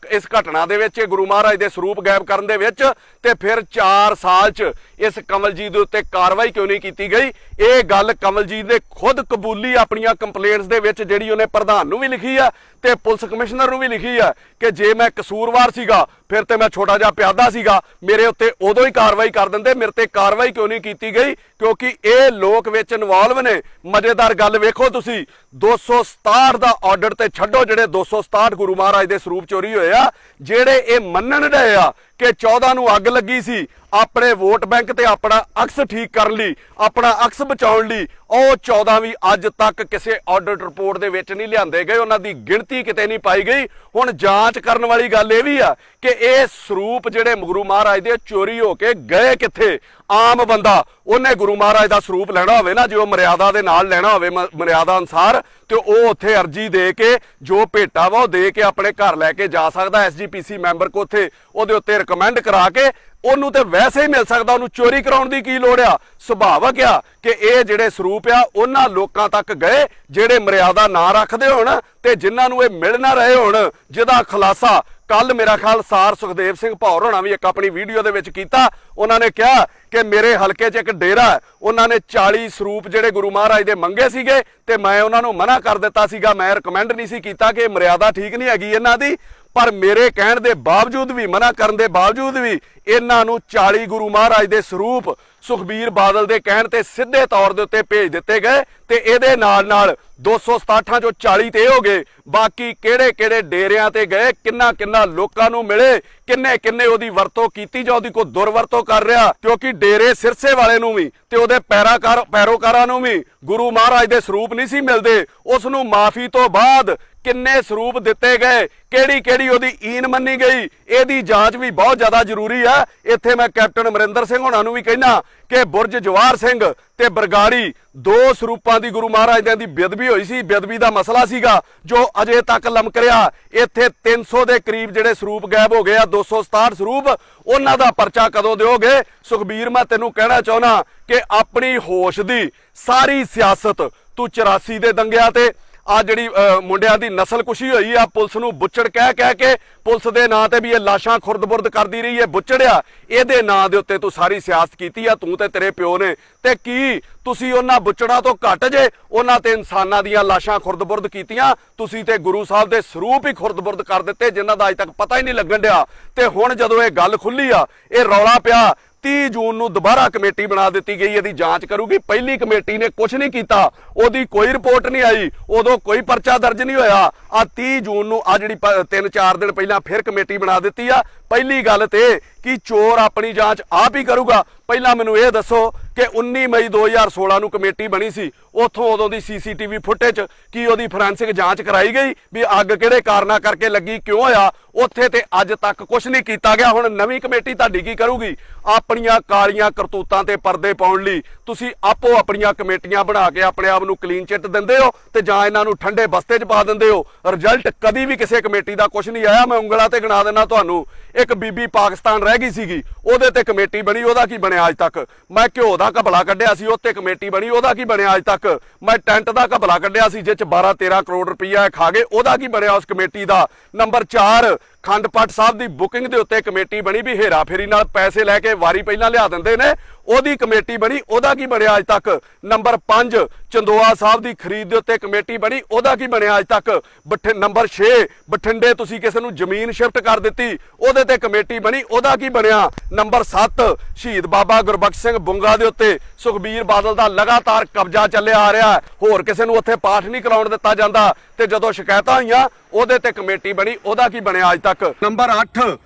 ਇਸ ਘਟਨਾ ਦੇ ਵਿੱਚ, ਗੁਰੂ ਮਹਾਰਾਜ ਦੇ ਸਰੂਪ ਗਾਇਬ ਕਰਨ ਦੇ ਵਿੱਚ, ਤੇ ਫਿਰ 4 ਸਾਲ 'ਚ ਇਸ ਕਮਲਜੀਤ ਦੇ ਉੱਤੇ ਕਾਰਵਾਈ ਕਿਉਂ ਨਹੀਂ ਕੀਤੀ ਗਈ? ਇਹ ਗੱਲ ਕਮਲਜੀਤ ਨੇ ਖੁਦ ਕਬੂਲੀ ਆਪਣੀਆਂ ਕੰਪਲੇਂਟਸ ਦੇ ਵਿੱਚ, ਜਿਹੜੀ ਉਹਨੇ ਪ੍ਰਧਾਨ ਨੂੰ ਵੀ ਲਿਖੀ ਆ ਤੇ ਪੁਲਿਸ ਕਮਿਸ਼ਨਰ ਨੂੰ ਵੀ ਲਿਖੀ ਆ ਕਿ ਜੇ ਮੈਂ ਕਸੂਰਵਾਰ ਸੀਗਾ ਫਿਰ ਤੇ ਮੈਂ ਛੋਟਾ ਜਿਹਾ ਪਿਆਦਾ ਸੀਗਾ, ਮੇਰੇ ਉੱਤੇ ਉਦੋਂ ਹੀ ਕਾਰਵਾਈ ਕਰ ਦਿੰਦੇ, ਮੇਰੇ ਤੇ ਕਾਰਵਾਈ ਕਿਉਂ ਨਹੀਂ ਕੀਤੀ ਗਈ? ਕਿਉਂਕਿ ਇਹ ਲੋਕ ਵਿੱਚ ਇਨਵੋਲਵ ਨੇ। ਮਜ਼ੇਦਾਰ ਗੱਲ ਵੇਖੋ ਤੁਸੀਂ, 267 ਦਾ ਆਰਡਰ ਤੇ ਛੱਡੋ, ਜਿਹੜੇ 267 ਗੁਰੂ ਮਹਾਰਾਜ ਦੇ ਸਰੂਪ ਚੋਰੀ ਹੋਏ ਆ, ਜਿਹੜੇ ਇਹ ਮੰਨਣ ਡਏ ਆ ਕਿ 14 ਨੂੰ ਅੱਗ ਲੱਗੀ ਸੀ ਆਪਣੇ ਵੋਟ ਬੈਂਕ ਤੇ ਆਪਣਾ ਅਕਸ ਠੀਕ ਕਰਨ ਲਈ, ਆਪਣਾ ਅਕਸ ਬਚਾਉਣ ਲਈ, ਉਹ 14 ਵੀ ਅੱਜ ਤੱਕ ਕਿਸੇ ਆਡਿਟ ਰਿਪੋਰਟ ਦੇ ਵਿੱਚ ਨਹੀਂ ਲਿਆਂਦੇ ਗਏ, ਉਹਨਾਂ ਦੀ ਗਿਣਤੀ ਕਿਤੇ ਨਹੀਂ ਪਾਈ ਗਈ। ਹੁਣ ਜਾਂਚ ਕਰਨ ਵਾਲੀ ਗੱਲ ਇਹ ਵੀ ਆ ਕਿ ਇਹ ਸਰੂਪ ਜਿਹੜੇ ਗੁਰੂ ਮਹਾਰਾਜ ਦੇ ਚੋਰੀ ਹੋ ਕੇ ਗਏ ਕਿੱਥੇ? ਆਮ ਬੰਦਾ ਉਹਨੇ ਗੁਰੂ ਮਹਾਰਾਜ ਦਾ ਸਰੂਪ ਲੈਣਾ ਹੋਵੇ ਨਾ, ਜੇ ਉਹ ਮਰਿਆਦਾ ਦੇ ਨਾਲ ਲੈਣਾ ਹੋਵੇ ਮਰਿਆਦਾ ਅਨੁਸਾਰ, ਤੇ ਉਹ ਉੱਥੇ ਅਰਜੀ ਦੇ ਕੇ ਜੋ ਭੇਟਾ ਵਾ ਉਹ ਦੇ ਕੇ ਆਪਣੇ ਘਰ ਲੈ ਕੇ ਜਾ ਸਕਦਾ। SGPC ਮੈਂਬਰ ਕੋ ਉੱਥੇ ਉਹਦੇ ਉੱਤੇ ਰਿਕਮੈਂਡ ਕਰਾ ਕੇ ਉਹਨੂੰ ਤੇ ਵੈਸੇ ਹੀ ਮਿਲ ਸਕਦਾ, ਉਹਨੂੰ ਚੋਰੀ ਕਰਾਉਣ ਦੀ ਕੀ ਲੋੜ ਆ? ਸੁਭਾਵਕ ਆ ਕਿ ਇਹ ਜਿਹੜੇ ਸਰੂਪ ਆ ਉਹਨਾਂ ਲੋਕਾਂ ਤੱਕ ਗਏ ਜਿਹੜੇ ਮਰਿਆਦਾ ਨਾ ਰੱਖਦੇ ਹੋਣ ਤੇ ਜਿਨ੍ਹਾਂ ਨੂੰ ਇਹ ਮਿਲ ਨਾ ਰਹੇ ਹੋਣ, ਜਿਹਦਾ ਖੁਲਾਸਾ ਕੱਲ ਮੇਰਾ ਖਿਆਲ ਸਾਰ ਸੁਖਦੇਵ ਸਿੰਘ ਭੌਰ ਹੋਣਾ ਵੀ ਇੱਕ ਆਪਣੀ ਵੀਡੀਓ ਦੇ ਵਿੱਚ ਕੀਤਾ। ਉਹਨਾਂ ਨੇ ਕਿਹਾ ਕਿ ਮੇਰੇ ਹਲਕੇ 'ਚ ਇੱਕ ਡੇਰਾ ਹੈ, ਉਹਨਾਂ ਨੇ 40 ਸਰੂਪ ਜਿਹੜੇ ਗੁਰੂ ਮਹਾਰਾਜ ਦੇ ਮੰਗੇ ਸੀਗੇ ਤੇ ਮੈਂ ਉਹਨਾਂ ਨੂੰ ਮਨਾ ਕਰ ਦਿੱਤਾ ਸੀਗਾ। ਮੈਂ ਰეკਮੈਂਡ ਨਹੀਂ ਸੀ ਕੀਤਾ ਕਿ ਮਰਿਆਦਾ ਠੀਕ ਨਹੀਂ ਹੈਗੀ ਇਹਨਾਂ ਦੀ, ਪਰ ਮੇਰੇ ਕਹਿਣ ਦੇ ਬਾਵਜੂਦ ਵੀ, ਮਨਾ ਕਰਨ ਦੇ ਬਾਵਜੂਦ ਵੀ ਇਹਨਾਂ ਨੂੰ 40 ਗੁਰੂ ਮਹਾਰਾਜ ਦੇ ਸਰੂਪ ਸੁਖਬੀਰ ਬਾਦਲ ਦੇ ਕਹਿਣ ਤੇ ਸਿੱਧੇ ਤੌਰ ਦੇ ਉੱਤੇ ਭੇਜ ਦਿੱਤੇ ਗਏ ਤੇ ਇਹਦੇ ਨਾਲ 267 ਚੋਂ 40 ਤੇ ਹੋ ਗਏ। ਬਾਕੀ ਕਿਹੜੇ ਡੇਰਿਆਂ ਤੇ ਗਏ, ਕਿੰਨਾ ਲੋਕਾਂ ਨੂੰ ਮਿਲੇ, ਕਿੰਨੇ ਉਹਦੀ ਵਰਤੋਂ ਕੀਤੀ ਜਾਂ ਉਹਦੀ ਕੋਈ ਦੁਰਵਰਤੋਂ ਕਰ ਰਿਹਾ, ਕਿਉਂਕਿ ਡੇਰੇ ਸਿਰਸੇ ਵਾਲੇ ਨੂੰ ਵੀ ਤੇ ਉਹਦੇ ਪੈਰੋਕਾਰਾਂ ਨੂੰ ਵੀ ਗੁਰੂ ਮਹਾਰਾਜ ਦੇ ਸਰੂਪ ਨਹੀਂ ਸੀ ਮਿਲਦੇ। ਉਸ ਨੂੰ ਮਾਫੀ ਤੋਂ ਬਾਅਦ ਕਿੰਨੇ ਸਰੂਪ ਦਿੱਤੇ ਗਏ, ਕਿਹੜੀ ਉਹਦੀ ਈਨ ਮੰਨੀ ਗਈ, ਇਹਦੀ ਜਾਂਚ ਵੀ ਬਹੁਤ ਜ਼ਿਆਦਾ ਜ਼ਰੂਰੀ ਹੈ। ਇੱਥੇ ਮੈਂ ਕੈਪਟਨ ਅਮਰਿੰਦਰ ਸਿੰਘ ਹੋਣਾ ਨੂੰ ਵੀ ਕਹਿਣਾ ਕਿ ਬੁਰਜ ਜਵਾਹਰ ਸਿੰਘ ਤੇ ਬਰਗਾੜੀ 2 ਸਰੂਪਾਂ ਦੀ ਗੁਰੂ ਮਹਾਰਾਜ ਦੀ ਬੇਅਦਬੀ ਹੋਈ ਸੀ, ਬੇਅਦਬੀ ਦਾ ਮਸਲਾ ਸੀਗਾ ਜੋ ਅਜੇ ਤੱਕ ਲਮਕ ਰਿਹਾ। ਇੱਥੇ 300 ਦੇ ਕਰੀਬ ਜਿਹੜੇ ਸਰੂਪ ਗਾਇਬ ਹੋ ਗਏ ਆ, 267 ਸਰੂਪ, ਉਹਨਾਂ ਦਾ ਪਰਚਾ ਕਦੋਂ ਦਿਓਗੇ? ਸੁਖਬੀਰ, ਮੈਂ ਤੈਨੂੰ ਕਹਿਣਾ ਚਾਹੁੰਦਾ ਕਿ ਆਪਣੀ ਹੋਸ਼ ਦੀ ਸਾਰੀ ਸਿਆਸਤ ਤੂੰ 84 ਦੇ ਦੰਗਿਆਂ ਤੇ ਆ ਜਿਹੜੀ ਮੁੰਡਿਆਂ ਦੀ ਨਸਲਕੁਸ਼ੀ ਹੋਈ ਆ, ਪੁਲਿਸ ਨੂੰ ਬੁੱਚੜ ਕਹਿ ਕੇ ਪੁਲਿਸ ਦੇ ਨਾਂ ਤੇ ਵੀ ਇਹ ਲਾਸ਼ਾਂ ਖੁਰਦ-ਬੁਰਦ ਕਰਦੀ ਰਹੀ ਹੈ, ਬੁੱਚੜਿਆ, ਇਹਦੇ ਨਾਂ ਦੇ ਉੱਤੇ ਤੂੰ ਸਾਰੀ ਸਿਆਸਤ ਕੀਤੀ ਆ, ਤੂੰ ਤੇ ਤੇਰੇ ਪਿਓ ਨੇ। ਤੇ ਕੀ ਤੁਸੀਂ ਉਹਨਾਂ ਬੁੱਚੜਾਂ ਤੋਂ ਘੱਟ ਜੇ? ਉਹਨਾਂ ਤੇ ਇਨਸਾਨਾਂ ਦੀਆਂ ਲਾਸ਼ਾਂ ਖੁਰਦ-ਬੁਰਦ ਕੀਤੀਆਂ, ਤੁਸੀਂ ਤੇ ਗੁਰੂ ਸਾਹਿਬ ਦੇ ਸਰੂਪ ਹੀ ਖੁਰਦ-ਬੁਰਦ ਕਰ ਦਿੱਤੇ, ਜਿਨ੍ਹਾਂ ਦਾ ਅਜੇ ਤੱਕ ਪਤਾ ਹੀ ਨਹੀਂ ਲੱਗਣ ਡਿਆ। ਤੇ ਹੁਣ ਜਦੋਂ ਇਹ ਗੱਲ ਖੁੱਲੀ ਆ, ਇਹ ਰੌਲਾ ਪਿਆ, 30 ਜੂਨ ਨੂੰ ਦੁਬਾਰਾ ਕਮੇਟੀ ਬਣਾ ਦਿੱਤੀ ਗਈ, ਇਹਦੀ ਜਾਂਚ ਕਰੂਗੀ। ਪਹਿਲੀ ਕਮੇਟੀ ਨੇ ਕੁਝ ਨਹੀਂ ਕੀਤਾ, ਉਹਦੀ ਕੋਈ ਰਿਪੋਰਟ ਨਹੀਂ ਆਈ, ਉਦੋਂ ਕੋਈ ਪਰਚਾ ਦਰਜ ਨਹੀਂ ਹੋਇਆ। ਆ 30 ਜੂਨ ਨੂੰ ਆ ਜਿਹੜੀ 3-4 ਦਿਨ ਪਹਿਲਾਂ ਫਿਰ ਕਮੇਟੀ ਬਣਾ ਦਿੱਤੀ ਆ। ਪਹਿਲੀ ਗੱਲ ਤੇ ਕਿ ਚੋਰ ਆਪਣੀ ਜਾਂਚ ਆਪ ਹੀ ਕਰੂਗਾ। ਪਹਿਲਾਂ ਮੈਨੂੰ ਇਹ ਦੱਸੋ ਕਿ 19 ਮਈ 2016 ਨੂੰ ਕਮੇਟੀ ਬਣੀ ਸੀ, ਉੱਥੋਂ ਉਦੋਂ ਦੀ ਸੀਸੀਟੀਵੀ ਫੁਟੇਜ ਕੀ ਉਹਦੀ ਫੋਰੈਂਸਿਕ ਜਾਂਚ ਕਰਾਈ ਗਈ ਵੀ ਅੱਗ ਕਿਹੜੇ ਕਾਰਨਾਂ ਕਰਕੇ ਲੱਗੀ, ਕਿਉਂ ਹੋਇਆ? ਉੱਥੇ ਤੇ ਅੱਜ ਤੱਕ ਕੁਝ ਨਹੀਂ ਕੀਤਾ ਗਿਆ। ਹੁਣ ਨਵੀਂ ਕਮੇਟੀ ਤੁਹਾਡੀ ਕੀ ਕਰੂਗੀ? ਆਪਣੀਆਂ ਕਾਲੀਆਂ ਕਰਤੂਤਾਂ ਤੇ ਪਰਦੇ ਪਾਉਣ ਲਈ ਤੁਸੀਂ ਆਪੋ ਆਪਣੀਆਂ ਕਮੇਟੀਆਂ ਬਣਾ ਕੇ ਆਪਣੇ ਆਪ ਨੂੰ ਕਲੀਨ ਚਿੱਟ ਦਿੰਦੇ ਹੋ ਤੇ ਜਾਂ ਇਹਨਾਂ ਨੂੰ ਠੰਡੇ ਬਸਤੇ 'ਚ ਪਾ ਦਿੰਦੇ ਹੋ। ਰਿਜ਼ਲਟ ਕਦੀ ਵੀ ਕਿਸੇ ਕਮੇਟੀ ਦਾ ਕੁਝ ਨਹੀਂ ਆਇਆ। ਮੈਂ ਉਂਗਲਾਂ ਤੇ ਗਿਣਾ ਦਿੰਦਾ ਤੁਹਾਨੂੰ। ਇੱਕ ਬੀਬੀ ਪਾਕਿਸਤਾਨ ਰਹਿ ਗਈ ਸੀਗੀ, ਉਹਦੇ ਤੇ ਕਮੇਟੀ ਬਣੀ, ਉਹਦਾ ਕੀ ਬਣਿਆ ਅੱਜ ਤੱਕ? ਮੈਂ ਘਿਓ ਦਾ ਘਪਲਾ ਕੱਢਿਆ ਸੀ, ਉੱਤੇ ਕਮੇਟੀ ਬਣੀ, ਉਹਦਾ ਕੀ ਬਣਿਆ ਅੱਜ ਤੱਕ? ਮੈਂ ਟੈਂਟ ਦਾ ਘਪਲਾ ਕੱਢਿਆ ਸੀ, ਜਿਸ 'ਚ 12-13 ਕਰੋੜ ਰੁਪਈਆ ਖਾ ਗਏ, ਉਹਦਾ ਕੀ ਬਣਿਆ ਉਸ ਕਮੇਟੀ ਦਾ? ਨੰਬਰ 4, ਖੰਡ ਪਾਠ ਸਾਹਿਬ ਦੀ ਬੁਕਿੰਗ ਦੇ ਉੱਤੇ ਕਮੇਟੀ ਬਣੀ ਵੀ ਹੇਰਾ ਫੇਰੀ ਨਾਲ ਪੈਸੇ ਲੈ ਕੇ ਵਾਰੀ ਪਹਿਲਾਂ ਲਿਆ ਦਿੰਦੇ ਨੇ, ਉਹਦੀ ਕਮੇਟੀ ਬਣੀ, ਉਹਦਾ ਕੀ ਬਣਿਆ ਅੱਜ ਤੱਕ? ਨੰਬਰ 5, ਚੰਦੋਆ ਸਾਹਿਬ ਦੀ ਖਰੀਦ ਦੇ ਉੱਤੇ ਕਮੇਟੀ ਬਣੀ, ਉਹਦਾ ਕੀ ਬਣਿਆ ਅੱਜ ਤੱਕ? ਨੰਬਰ 6, ਬਠਿੰਡੇ ਤੁਸੀਂ ਕਿਸੇ ਨੂੰ ਜ਼ਮੀਨ ਸ਼ਿਫਟ ਕਰ ਦਿੱਤੀ, ਉਹਦੇ ਤੇ ਕਮੇਟੀ ਬਣੀ, ਉਹਦਾ ਕੀ ਬਣਿਆ? ਨੰਬਰ 7, ਸ਼ਹੀਦ ਬਾਬਾ ਗੁਰਬਖਸ਼ ਸਿੰਘ ਬੁੰਗਾ ਦੇ ਉੱਤੇ ਸੁਖਬੀਰ ਬਾਦਲ ਦਾ ਲਗਾਤਾਰ ਕਬਜ਼ਾ ਚੱਲਿਆ ਆ ਰਿਹਾ, ਹੋਰ ਕਿਸੇ ਨੂੰ ਉੱਥੇ ਪਾਠ ਨਹੀਂ ਕਰਾਉਣ ਦਿੱਤਾ ਜਾਂਦਾ, ਤੇ ਜਦੋਂ ਸ਼ਿਕਾਇਤਾਂ ਹੋਈਆਂ ਉਹਦੇ ਤੇ ਕਮੇਟੀ ਬਣੀ, ਉਹਦਾ ਕੀ ਬਣਿਆ ਅੱਜ ਤੱਕ? ਨੰਬਰ 8,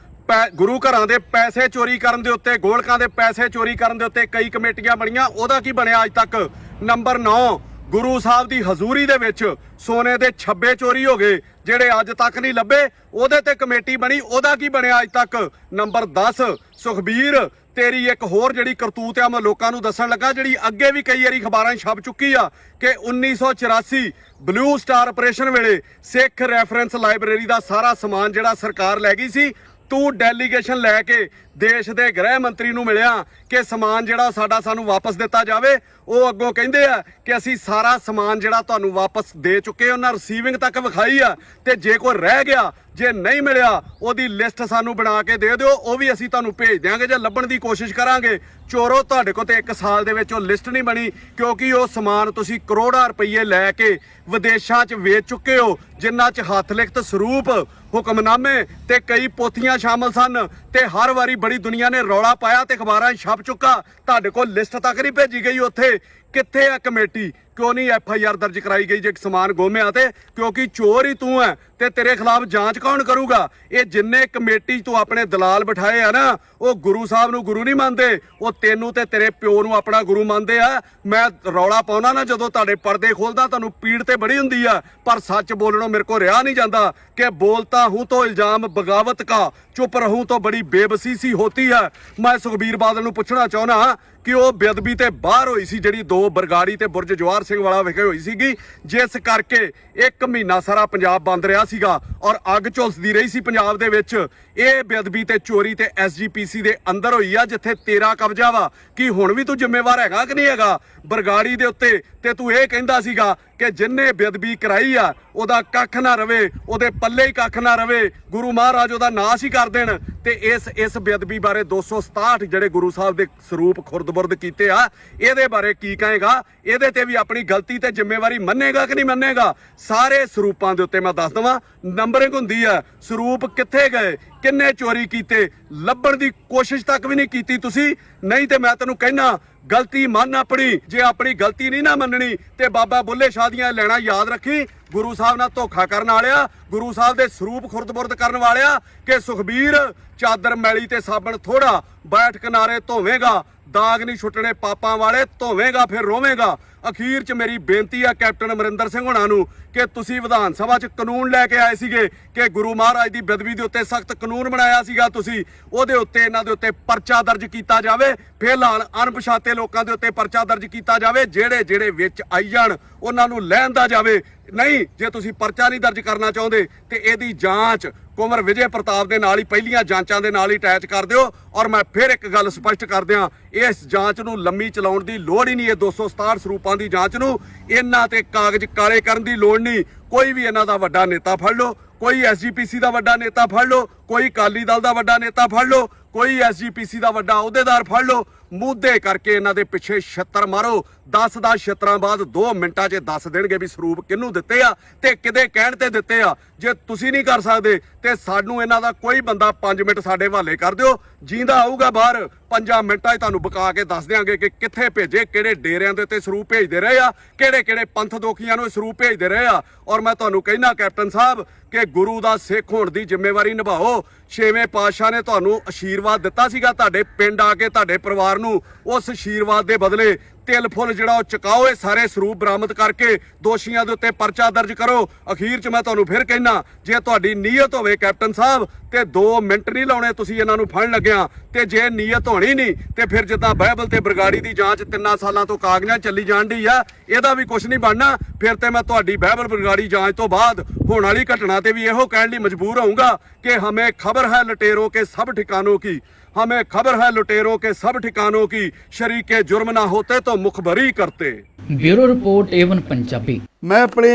ਗੁਰੂ ਘਰਾਂ ਦੇ ਪੈਸੇ ਚੋਰੀ ਕਰਨ ਦੇ ਉੱਤੇ, ਗੋਲਕਾਂ ਦੇ ਪੈਸੇ ਚੋਰੀ ਕਰਨ ਦੇ ਉੱਤੇ ਕਈ ਕਮੇਟੀਆਂ ਬਣੀਆਂ, ਉਹਦਾ ਕੀ ਬਣਿਆ ਅੱਜ ਤੱਕ? ਨੰਬਰ 9, ਗੁਰੂ ਸਾਹਿਬ ਦੀ ਹਜ਼ੂਰੀ ਦੇ ਵਿੱਚ ਸੋਨੇ ਦੇ ਛੱਬੇ ਚੋਰੀ ਹੋ ਗਏ, ਜਿਹੜੇ ਅੱਜ ਤੱਕ ਨਹੀਂ ਲੱਭੇ, ਉਹਦੇ ਤੇ ਕਮੇਟੀ ਬਣੀ, ਉਹਦਾ ਕੀ ਬਣਿਆ ਅੱਜ ਤੱਕ? ਨੰਬਰ 10, ਸੁਖਬੀਰ, ਤੇਰੀ ਇੱਕ ਹੋਰ ਜਿਹੜੀ ਕਰਤੂਤ ਆ ਮੈਂ ਲੋਕਾਂ ਨੂੰ ਦੱਸਣ ਲੱਗਾ, ਜਿਹੜੀ ਅੱਗੇ ਵੀ ਕਈ ਵਾਰੀ ਅਖਬਾਰਾਂ 'ਚ ਛਪ ਚੁੱਕੀ ਆ ਕਿ 1984 ਬਲੂ ਸਟਾਰ ਆਪਰੇਸ਼ਨ ਵੇਲੇ ਸਿੱਖ ਰੈਫਰੈਂਸ ਲਾਇਬ੍ਰੇਰੀ ਦਾ ਸਾਰਾ ਸਮਾਨ ਜਿਹੜਾ ਸਰਕਾਰ ਲੈ ਗਈ ਸੀ, ਤੂੰ ਡੈਲੀਗੇਸ਼ਨ ਲੈ ਕੇ ਦੇਸ਼ ਦੇ ਗ੍ਰਹਿ ਮੰਤਰੀ ਨੂੰ ਮਿਲਿਆ ਕਿ ਸਮਾਨ ਜਿਹੜਾ ਸਾਨੂੰ ਵਾਪਸ ਦਿੱਤਾ ਜਾਵੇ। ਉਹ ਅੱਗੋਂ ਕਹਿੰਦੇ ਆ ਕਿ ਅਸੀਂ ਸਾਰਾ ਸਮਾਨ ਜਿਹੜਾ ਤੁਹਾਨੂੰ ਵਾਪਸ ਦੇ ਚੁੱਕੇ, ਉਹਨਾਂ ਰਿਸੀਵਿੰਗ ਤੱਕ ਵਿਖਾਈ ਆ, ਤੇ ਜੇ ਕੋਈ ਰਹਿ ਗਿਆ, ਜੇ ਨਹੀਂ ਮਿਲਿਆ, ਉਹਦੀ ਲਿਸਟ ਸਾਨੂੰ ਬਣਾ ਕੇ ਦੇ ਦਿਓ, ਉਹ ਵੀ ਅਸੀਂ ਤੁਹਾਨੂੰ ਭੇਜ ਦਿਆਂਗੇ ਜਾਂ ਲੱਭਣ ਦੀ ਕੋਸ਼ਿਸ਼ ਕਰਾਂਗੇ। ਚੋਰੋ, ਤੁਹਾਡੇ ਕੋਲ ਤੇ 1 ਸਾਲ ਦੇ ਵਿੱਚ ਉਹ ਲਿਸਟ ਨਹੀਂ ਬਣੀ, ਕਿਉਂਕਿ ਉਹ ਸਮਾਨ ਤੁਸੀਂ ਕਰੋੜਾਂ ਰੁਪਏ ਲੈ ਕੇ ਵਿਦੇਸ਼ਾਂ 'ਚ ਵੇਚ ਚੁੱਕੇ ਹੋ, ਜਿਨ੍ਹਾਂ 'ਚ ਹੱਥ ਲਿਖਤ ਸਰੂਪ, ਹੁਕਮਨਾਮੇ ਤੇ ਕਈ ਪੋਥੀਆਂ ਸ਼ਾਮਲ ਸਨ, ਤੇ ਹਰ ਵਾਰੀ ਬੜੀ ਦੁਨੀਆ ਨੇ ਰੌਲਾ ਪਾਇਆ ਤੇ ਅਖਬਾਰਾਂ 'ਚ ਛਪ ਚੁੱਕਾ। ਤੁਹਾਡੇ ਕੋਲ ਲਿਸਟ ਤੱਕ ਨਹੀਂ ਭੇਜੀ ਗਈ। ਉੱਥੇ ਕਿੱਥੇ ਆ ਕਮੇਟੀ? ਕਿਉਂ ਨਹੀਂ FIR ਦਰਜ ਕਰਾਈ ਗਈ ਜੇ ਸਮਾਨ ਗੋਮਿਆ ਤੇ? ਕਿਉਂਕਿ ਚੋਰ ਹੀ ਤੂੰ ਹੈ ਤੇ ਤੇਰੇ ਖਿਲਾਫ ਜਾਂਚ ਕੌਣ ਕਰੂਗਾ? ਇਹ ਜਿੰਨੇ ਕਮੇਟੀ ਤੂੰ ਆਪਣੇ ਦਲਾਲ ਬਿਠਾਏ ਆ ਨਾ, ਉਹ ਗੁਰੂ ਸਾਹਿਬ ਨੂੰ ਗੁਰੂ ਨਹੀਂ ਮੰਨਦੇ, ਉਹ ਤੈਨੂੰ ਤੇ ਤੇਰੇ ਪਿਓ ਨੂੰ ਆਪਣਾ ਗੁਰੂ ਮੰਨਦੇ ਆ। ਮੈਂ ਰੌਲਾ ਪਾਉਣਾ ਨਾ ਜਦੋਂ ਤੁਹਾਡੇ ਪਰਦੇ ਖੋਲਦਾ, ਤੁਹਾਨੂੰ ਪੀੜ ਤੇ ਬੜੀ ਹੁੰਦੀ ਆ, ਪਰ ਸੱਚ ਬੋਲਣੋਂ ਮੇਰੇ ਕੋ ਰਿਹਾ ਨਹੀਂ ਜਾਂਦਾ ਕਿ ਬੋਲਤਾ ਹੂੰ तो इल्जाम बगावत का, चुप रहूं तो बड़ी बेबसी होती है। मैं सुखबीर बादल ਨੂੰ ਪੁੱਛਣਾ ਚਾਹੁੰਦਾ ਕਿ ਉਹ ਬੇਅਦਬੀ ਤੇ ਬਾਹਰ ਹੋਈ ਸੀ ਜਿਹੜੀ 2 ਬਰਗਾੜੀ ਤੇ ਬੁਰਜ ਜਵਾਹਰ ਸਿੰਘ ਵਾਲਾ ਵਿਖੇ ਹੋਈ ਸੀਗੀ, ਜਿਸ ਕਰਕੇ 1 ਮਹੀਨਾ ਸਾਰਾ ਪੰਜਾਬ ਬੰਦ ਰਿਹਾ ਸੀਗਾ ਔਰ ਅੱਗ ਝੁਲਸਦੀ ਰਹੀ ਸੀ ਪੰਜਾਬ ਦੇ ਵਿੱਚ। ਇਹ ਬੇਅਦਬੀ ਤੇ ਚੋਰੀ ਤੇ SGPC ਦੇ ਅੰਦਰ ਹੋਈ ਆ, ਜਿੱਥੇ ਤੇਰਾ ਕਬਜ਼ਾ ਵਾ। ਕੀ ਹੁਣ ਵੀ ਤੂੰ ਜ਼ਿੰਮੇਵਾਰ ਹੈਗਾ ਕਿ ਨਹੀਂ ਹੈਗਾ? ਬਰਗਾੜੀ ਦੇ ਉੱਤੇ ਤੇ ਤੂੰ ਇਹ ਕਹਿੰਦਾ ਸੀਗਾ ਕਿ ਜਿੰਨੇ ਬੇਅਦਬੀ ਕਰਾਈ ਆ ਉਹਦਾ ਕੱਖ ਨਾ ਰਵੇ, ਉਹਦੇ ਪੱਲੇ ਹੀ ਕੱਖ ਨਾ ਰਵੇ, ਗੁਰੂ ਮਹਾਰਾਜ ਉਹਦਾ ਨਾਸ਼ ਹੀ ਕਰ ਦੇਣ। ਤੇ ਇਸ ਬੇਅਦਬੀ ਬਾਰੇ 267 ਜਿਹੜੇ ਗੁਰੂ ਸਾਹਿਬ ਦੇ ਸਰੂਪ ਖੁਰਦ-ਬੁਰਦ ਕੀਤੇ ਆ, ਇਹਦੇ ਬਾਰੇ ਕੀ ਕਹੇਗਾ? ਇਹਦੇ ਤੇ ਵੀ ਆਪਣੀ ਗਲਤੀ ਤੇ ਜ਼ਿੰਮੇਵਾਰੀ ਮੰਨੇਗਾ ਕਿ ਨਹੀਂ ਮੰਨੇਗਾ? ਸਾਰੇ ਸਰੂਪਾਂ ਦੇ ਉੱਤੇ ਮੈਂ ਦੱਸ ਦਵਾਂ ਨੰਬਰਿੰਗ ਹੁੰਦੀ ਆ, ਸਰੂਪ ਕਿੱਥੇ ਗਏ, ਕਿੰਨੇ ਚੋਰੀ ਕੀਤੇ, ਲੱਭਣ ਦੀ ਕੋਸ਼ਿਸ਼ ਤੱਕ ਵੀ ਨਹੀਂ ਕੀਤੀ ਤੁਸੀਂ। ਨਹੀਂ ਤੇ ਮੈਂ ਤੈਨੂੰ ਕਹਿਣਾ ਗਲਤੀ ਮੰਨ ਆਪਣੀ, ਜੇ ਆਪਣੀ ਗਲਤੀ ਨਹੀਂ ਨਾ ਮੰਨਣੀ ਤੇ ਬਾਬਾ ਬੁੱਲੇ ਸ਼ਾਹ ਦੀਆਂ ਲੈਣਾ ਯਾਦ ਰੱਖੀ, ਗੁਰੂ ਸਾਹਿਬ ਨਾਲ ਧੋਖਾ ਕਰਨ ਵਾਲਿਆ, ਗੁਰੂ ਸਾਹਿਬ ਦੇ ਸਰੂਪ ਖੁਰਦ-ਬੁਰਦ ਕਰਨ ਵਾਲਿਆ, ਕਿ ਸੁਖਬੀਰ ਚਾਦਰ ਮੈਲੀ ਤੇ ਸਾਬਣ ਥੋੜਾ, ਬੈਠ ਕਿਨਾਰੇ ਧੋਵੇਂਗਾ, ਦਾਗ ਨਹੀਂ ਛੁੱਟਣੇ ਪਾਪਾਂ ਵਾਲੇ, ਧੋਵੇਂਗਾ ਫਿਰ ਰੋਵੇਂਗਾ। ਅਖੀਰ 'ਚ ਮੇਰੀ ਬੇਨਤੀ ਆ ਕੈਪਟਨ ਅਮਰਿੰਦਰ ਸਿੰਘ ਹੋਣਾ ਨੂੰ ਕਿ ਤੁਸੀਂ ਵਿਧਾਨ ਸਭਾ 'ਚ ਕਾਨੂੰਨ ਲੈ ਕੇ ਆਏ ਸੀਗੇ ਕਿ ਗੁਰੂ ਮਹਾਰਾਜ ਦੀ ਬੇਅਦਬੀ ਦੇ ਉੱਤੇ ਸਖਤ ਕਾਨੂੰਨ ਬਣਾਇਆ ਸੀਗਾ ਤੁਸੀਂ, ਉਹਦੇ ਉੱਤੇ ਇਹਨਾਂ ਦੇ ਉੱਤੇ ਪਰਚਾ ਦਰਜ ਕੀਤਾ ਜਾਵੇ। ਫਿਲਹਾਲ ਅਣਪਛਾਤੇ ਲੋਕਾਂ ਦੇ ਉੱਤੇ ਪਰਚਾ ਦਰਜ ਕੀਤਾ ਜਾਵੇ, ਜਿਹੜੇ ਵਿੱਚ ਆਈ ਜਾਣ ਉਹਨਾਂ ਨੂੰ ਲੈਂਦਾ ਜਾਵੇ। ਨਹੀਂ, ਜੇ ਤੁਸੀਂ ਪਰਚਾ ਨਹੀਂ ਦਰਜ ਕਰਨਾ ਚਾਹੁੰਦੇ ਤੇ ਇਹਦੀ ਜਾਂਚ ਕੁੰਵਰ ਵਿਜੇ ਪ੍ਰਤਾਪ ਦੇ ਨਾਲ ਹੀ ਪਹਿਲੀਆਂ ਜਾਂਚਾਂ ਦੇ ਨਾਲ ਹੀ ਅਟੈਚ ਕਰ ਦਿਓ। ਔਰ ਮੈਂ ਫਿਰ ਇੱਕ ਗੱਲ ਸਪਸ਼ਟ ਕਰ ਦਿਆਂ, ਇਸ ਜਾਂਚ ਨੂੰ ਲੰਮੀ ਚਲਾਉਣ ਦੀ ਲੋੜ ਹੀ ਨਹੀਂ। ਇਹ 267 ਸਰੂਪਾਂ ਦੀ ਜਾਂਚ ਨੂੰ ਇਹਨਾਂ ਤੇ ਕਾਗਜ਼ ਕਾਲੇ ਕਰਨ ਦੀ ਲੋੜ ਨਹੀਂ। ਕੋਈ ਵੀ ਇਹਨਾਂ ਦਾ ਵੱਡਾ ਨੇਤਾ ਫੜ ਲਓ, ਕੋਈ ਐਸਜੀਪੀਸੀ ਦਾ ਵੱਡਾ ਨੇਤਾ ਫੜ ਲਓ, ਕੋਈ ਅਕਾਲੀ ਦਲ ਦਾ ਵੱਡਾ ਨੇਤਾ ਫੜ ਲਓ, ਕੋਈ ਐਸਜੀਪੀਸੀ ਦਾ ਵੱਡਾ ਅਹੁਦੇਦਾਰ ਫੜ ਲਓ, ਮੂਧੇ ਕਰਕੇ ਇਹਨਾਂ ਦੇ ਪਿੱਛੇ ਛੱਤਰ ਮਾਰੋ। 10 ਛੱਤਰਾਂ ਬਾਅਦ 2 ਮਿੰਟਾਂ 'ਚ ਦੱਸ ਦੇਣਗੇ ਵੀ ਸਰੂਪ ਕਿਹਨੂੰ ਦਿੱਤੇ ਆ ਤੇ ਕਿਹਦੇ ਕਹਿਣ ਤੇ ਦਿੱਤੇ ਆ। ਜੇ ਤੁਸੀਂ ਨਹੀਂ ਕਰ ਸਕਦੇ ਤੇ ਸਾਨੂੰ ਇਹਨਾਂ ਦਾ ਕੋਈ ਬੰਦਾ 5 ਮਿੰਟ ਸਾਡੇ ਹਵਾਲੇ ਕਰ ਦਿਓ, ਜਿੰਦਾ ਆਊਗਾ ਬਾਹਰ 5 ਮਿੰਟਾਂ 'ਚ ਤੁਹਾਨੂੰ ਬਕਾ ਕੇ ਦੱਸ ਦਿਆਂਗੇ ਕਿ ਕਿੱਥੇ ਭੇਜੇ, ਕਿਹੜੇ ਡੇਰਿਆਂ ਦੇ ਉੱਤੇ ਸਰੂਪ ਭੇਜਦੇ ਰਹੇ ਆ, ਕਿਹੜੇ ਪੰਥ ਦੋਖੀਆਂ ਨੂੰ ਸਰੂਪ ਭੇਜਦੇ ਰਹੇ ਆ। ਔਰ ਮੈਂ ਤੁਹਾਨੂੰ ਕਹਿਣਾ ਕੈਪਟਨ ਸਾਹਿਬ ਕਿ ਗੁਰੂ ਦਾ ਸਿੱਖ ਹੋਣ ਦੀ ਜ਼ਿੰਮੇਵਾਰੀ ਨਿਭਾਓ। 6ਵੇਂ ਪਾਤਸ਼ਾਹ ਨੇ ਤੁਹਾਨੂੰ ਆਸ਼ੀਰਵਾਦ ਦਿੱਤਾ ਸੀਗਾ, ਤੁਹਾਡੇ ਪਿੰਡ ਆ ਕੇ ਤੁਹਾਡੇ ਪਰਿਵਾਰ ਨੂੰ ਉਸ ਆਸ਼ੀਰਵਾਦ ਦੇ ਬਦਲੇ ਤਿਲ ਫੁੱਲ ਜਿਹੜਾ ਉਹ ਚੁਕਾਓ। ਇਹ ਸਾਰੇ ਸਰੂਪ ਬਰਾਮਦ ਕਰਕੇ ਦੋਸ਼ੀਆਂ ਦੇ ਉੱਤੇ ਪਰਚਾ ਦਰਜ ਕਰੋ। ਅਖੀਰ 'ਚ ਮੈਂ ਤੁਹਾਨੂੰ ਫਿਰ ਕਹਿਣਾ, ਜੇ ਤੁਹਾਡੀ ਨੀਅਤ ਹੋਵੇ ਕੈਪਟਨ ਸਾਹਿਬ ਤੇ 2 ਮਿੰਟ ਨਹੀਂ ਲਾਉਣੇ ਤੁਸੀਂ ਇਹਨਾਂ ਨੂੰ ਫੜਨ ਲੱਗਿਆ, ਤੇ ਜੇ ਨੀਅਤ ਹੋਣੀ ਨਹੀਂ ਤੇ ਫਿਰ ਜਿੱਦਾਂ ਬਾਈਬਲ ਤੇ ਬਰਗਾੜੀ ਦੀ ਜਾਂਚ 3 ਸਾਲਾਂ ਤੋਂ ਕਾਗਜ਼ਾਂ ਚੱਲੀ ਜਾਣ ਡਈ ਆ, ਇਹਦਾ ਵੀ ਕੁਝ ਨਹੀਂ ਬਣਨਾ। ਫਿਰ ਤੇ ਮੈਂ ਤੁਹਾਡੀ ਬਾਈਬਲ ਬਰਗਾੜੀ ਜਾਂਚ ਤੋਂ ਬਾਅਦ ਹੋਣ ਵਾਲੀ ਘਟਨਾ ਤੇ ਵੀ ਇਹੋ ਕਹਿਣ ਲਈ ਮਜਬੂਰ ਹੋਊਂਗਾ ਕਿ ਹਮੇ ਖਬਰ ਹੈ ਲੁਟੇਰੋਂ ਕੇ ਸਭ ਠਿਕਾਨों की, हमें खबर है लुटेरों के सब ठिकानों की, शरीके जुर्म ना होते तो मुखबरी करते। Bureau report A1 Punjabi. ਮੈਂ ਆਪਣੇ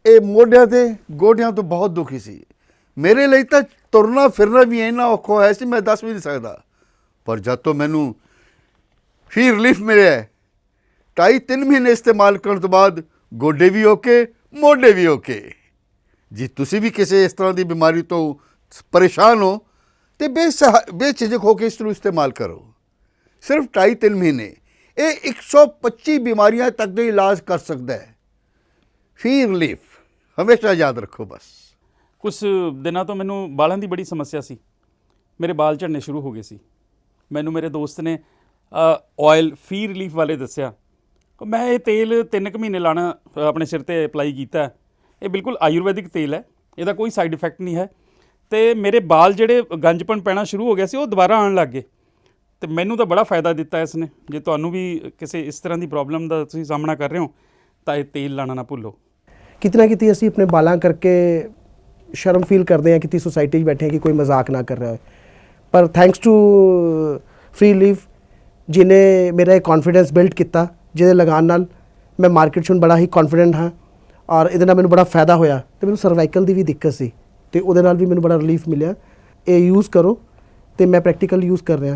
ਇਹ ਮੋਢਿਆਂ ਤੇ ਗੋਡਿਆਂ ਤੋਂ ਬਹੁਤ ਦੁਖੀ ਸੀ। ਮੇਰੇ ਲਈ ਤਾਂ ਤੁਰਨਾ ਫਿਰਨਾ ਵੀ ਇੰਨਾ ਔਖਾ ਹੋਇਆ ਸੀ, ਮੈਂ ਦੱਸ ਵੀ ਨਹੀਂ ਸਕਦਾ। ਪਰ ਜਦ ਤੋਂ ਮੈਨੂੰ ਫੀ ਰਿਲੀਫ ਮਿਲਿਆ 2.5-3 ਮਹੀਨੇ ਇਸਤੇਮਾਲ ਕਰਨ ਤੋਂ ਬਾਅਦ ਗੋਡੇ ਵੀ ਓਕੇ, ਮੋਢੇ ਵੀ ਓਕੇ। ਜੇ ਤੁਸੀਂ ਵੀ ਕਿਸੇ ਇਸ ਤਰ੍ਹਾਂ ਦੀ ਬਿਮਾਰੀ ਤੋਂ ਪਰੇਸ਼ਾਨ ਹੋ ਤੇ ਬੇਝਿਜਕ ਹੋ ਕੇ ਇਸ ਨੂੰ ਇਸਤੇਮਾਲ ਕਰੋ। ਸਿਰਫ 2.5-3 ਮਹੀਨੇ ਇਹ 125 ਬਿਮਾਰੀਆਂ ਤੱਕ ਦਾ ਇਲਾਜ ਕਰ ਸਕਦਾ ਹੈ। ਫੀ ਰਿਲੀਫ ਹਮੇਸ਼ਾ ਯਾਦ ਰੱਖੋ। ਬਸ ਕੁਝ ਦਿਨਾਂ ਤੋਂ ਮੈਨੂੰ ਬਾਲਾਂ ਦੀ ਬੜੀ ਸਮੱਸਿਆ ਸੀ, ਮੇਰੇ ਬਾਲ ਝੜਨੇ ਸ਼ੁਰੂ ਹੋ ਗਏ ਸੀ। ਮੈਨੂੰ ਮੇਰੇ ਦੋਸਤ ਨੇ ਆਇਲ ਫੀ ਰਿਲੀਫ ਵਾਲੇ ਦੱਸਿਆ। ਮੈਂ ਇਹ ਤੇਲ 3 ਕੁ ਮਹੀਨੇ ਲਾਣਾ ਆਪਣੇ ਸਿਰ ਤੇ ਅਪਲਾਈ ਕੀਤਾ। ਇਹ ਬਿਲਕੁਲ ਆਯੁਰਵੈਦਿਕ ਤੇਲ ਹੈ, ਇਹਦਾ ਕੋਈ ਸਾਈਡ ਇਫੈਕਟ ਨਹੀਂ ਹੈ। ਤੇ ਮੇਰੇ ਬਾਲ ਜਿਹੜੇ ਗੰਜਪਣ ਪੈਣਾ ਸ਼ੁਰੂ ਹੋ ਗਿਆ ਸੀ ਉਹ ਦੁਬਾਰਾ ਆਉਣ ਲੱਗ ਗਏ। ਤੇ ਮੈਨੂੰ ਤਾਂ ਬੜਾ ਫਾਇਦਾ ਦਿੱਤਾ ਇਸ ਨੇ। ਜੇ ਤੁਹਾਨੂੰ ਵੀ ਕਿਸੇ ਇਸ ਤਰ੍ਹਾਂ ਦੀ ਪ੍ਰੋਬਲਮ ਦਾ ਤੁਸੀਂ ਸਾਹਮਣਾ ਕਰ ਰਹੇ ਹੋ ਤਾਂ ਇਹ ਤੇਲ ਲਾਣਾ ਨਾ ਭੁੱਲੋ। ਕਿਤੇ ਨਾ ਕਿਤੇ ਅਸੀਂ ਆਪਣੇ ਬਾਲਾਂ ਕਰਕੇ ਸ਼ਰਮ ਫੀਲ ਕਰਦੇ ਹਾਂ, ਕਿਤੇ ਸੋਸਾਇਟੀ 'ਚ ਬੈਠੇ ਹਾਂ ਕਿ ਕੋਈ ਮਜ਼ਾਕ ਨਾ ਕਰ ਰਿਹਾ ਹੋਏ। ਪਰ ਥੈਂਕਸ ਟੂ ਫ੍ਰੀ ਰਿਲੀਫ ਜਿਹਨੇ ਮੇਰਾ ਇਹ ਕੌਨਫੀਡੈਂਸ ਬਿਲਡ ਕੀਤਾ, ਜਿਹਦੇ ਲਗਾਉਣ ਨਾਲ ਮੈਂ ਮਾਰਕੀਟ 'ਚ ਹੁਣ ਬੜਾ ਹੀ ਕੌਨਫੀਡੈਂਟ ਹਾਂ। ਔਰ ਇਹਦੇ ਨਾਲ ਮੈਨੂੰ ਬੜਾ ਫਾਇਦਾ ਹੋਇਆ। ਤੇ ਮੈਨੂੰ ਸਰਵਾਈਕਲ ਦੀ ਵੀ ਦਿੱਕਤ ਸੀ ਤੇ ਉਹਦੇ ਨਾਲ ਵੀ ਮੈਨੂੰ ਬੜਾ ਰਿਲੀਫ ਮਿਲਿਆ। ਇਹ ਯੂਜ਼ ਕਰੋ ਤੇ ਮੈਂ ਪ੍ਰੈਕਟੀਕਲ ਯੂਜ਼ ਕਰ ਰਿਹਾ।